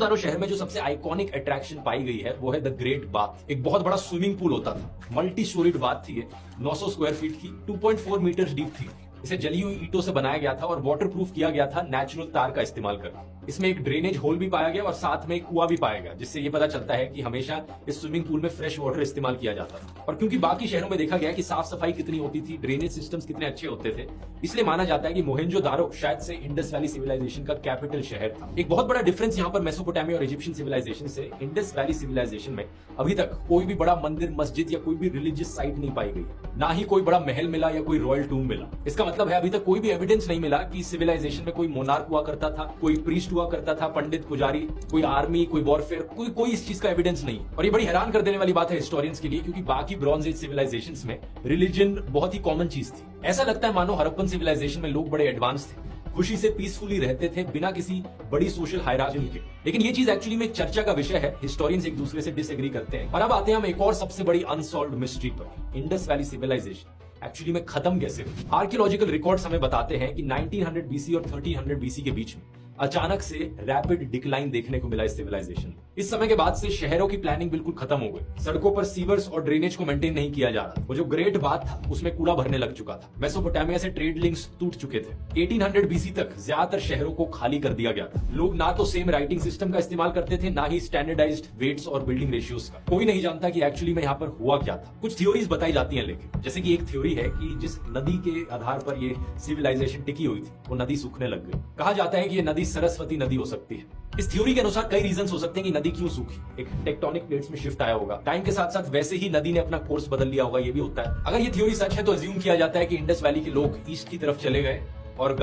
दारो शहर में जो सबसे आइकॉनिक अट्रैक्शन पाई गई है वो है द ग्रेट बाथ। एक बहुत बड़ा स्विमिंग पूल होता था, मल्टी स्टोरीड बाथ थी ये, 900 स्क्वायर फीट की, 2.4 मीटर डीप थी। इसे जली हुई ईंटों से बनाया गया था और वाटरप्रूफ किया गया था नेचुरल तार का इस्तेमाल कर। इसमें एक ड्रेनेज होल भी पाया गया और साथ में एक कुआं भी पाया गया, जिससे ये पता चलता है कि हमेशा इस स्विमिंग पूल में फ्रेश वाटर इस्तेमाल किया जाता था। और क्योंकि बाकी शहरों में देखा गया कि साफ सफाई कितनी होती थी, ड्रेनेज सिस्टम्स कितने अच्छे होते थे, इसलिए माना जाता है कि मोहेंजो-दारो शायद से इंडस वैली सिविलाइजेशन का कैपिटल शहर था। एक बहुत बड़ा डिफरेंस यहाँ पर मेसोपोटामिया और इजिप्शियन सिविलाइजेशन से इंडस वैली सिविलाइजेशन में अभी तक कोई भी बड़ा मंदिर, मस्जिद या कोई भी रिलीजियस साइट नहीं पाई गई, ना ही कोई बड़ा महल मिला या कोई रॉयल टूम मिला। इसका मतलब है अभी तक कोई भी एविडेंस नहीं मिला कि सिविलाइजेशन में कोई मोनार्क हुआ करता था, कोई प्रीस्ट हुआ करता था, पंडित, पुजारी, कोई आर्मी, कोई वॉरफेयर, कोई इस चीज का एविडेंस नहीं। और ये बड़ी हैरान कर देने वाली बात है हिस्टोरियंस के लिए, क्योंकि बाकी ब्रॉन्ज एज सिविलाइजेशंस में रिलीजन बहुत ही कॉमन चीज थी। ऐसा लगता है मानो हड़प्पन सिविलाइजेशन में लोग बड़े एडवांस थे, खुशी से पीसफुली रहते थे बिना किसी बड़ी सोशल हायरार्की के। लेकिन ये चीज एक्चुअली में चर्चा का विषय है, हिस्टोरियंस एक दूसरे से डिसएग्री करते हैं। और अब आते हैं हम एक और सबसे बड़ी अनसॉल्व्ड मिस्ट्री पर, इंडस वैली सिविलाइजेशन एक्चुअली में खत्म कैसे हुई। आर्कियोलॉजिकल रिकॉर्ड्स हमें बताते हैं कि 1900 बीसी और 1300 बीसी के बीच में अचानक से रैपिड डिक्लाइन देखने को मिला इस सिविलाइजेशन। इस समय के बाद से शहरों की प्लानिंग बिल्कुल खत्म हो गई, सड़कों पर सीवर्स और ड्रेनेज को मेंटेन नहीं किया जा रहा। वो जो ग्रेट बाथ था उसमें कूड़ा भरने लग चुका था। मेसोपोटामिया से ट्रेड लिंक्स टूट चुके थे। 1800 बीसी तक ज्यादातर शहरों को खाली कर दिया गया था। लोग ना तो सेम राइटिंग सिस्टम का इस्तेमाल करते थे, ना ही स्टैंडर्डाइज्ड वेट्स और बिल्डिंग रेशियोज का। कोई नहीं जानता कि एक्चुअली में यहाँ पर हुआ क्या था। कुछ थ्योरीज बताई जाती हैं, लेकिन जैसे कि एक थ्योरी है कि जिस नदी के आधार पर ये सिविलाइजेशन टिकी हुई थी वो नदी सूखने लग गई। कहा जाता है कि ये नदी सरस्वती नदी हो सकती है। इस थ्योरी के अनुसार कई रीजंस हो सकते हैं कि नदी क्यों सूखी। एक टेक्टोनिक प्लेट्स में शिफ्ट आया होगा, टाइम के साथ साथ वैसे ही नदी ने अपना कोर्स बदल लिया होगा, ये भी होता है। अगर ये थ्योरी सच है तो अज्यूम किया जाता है कि इंडस वैली के लोग ईस्ट की तरफ चले गए और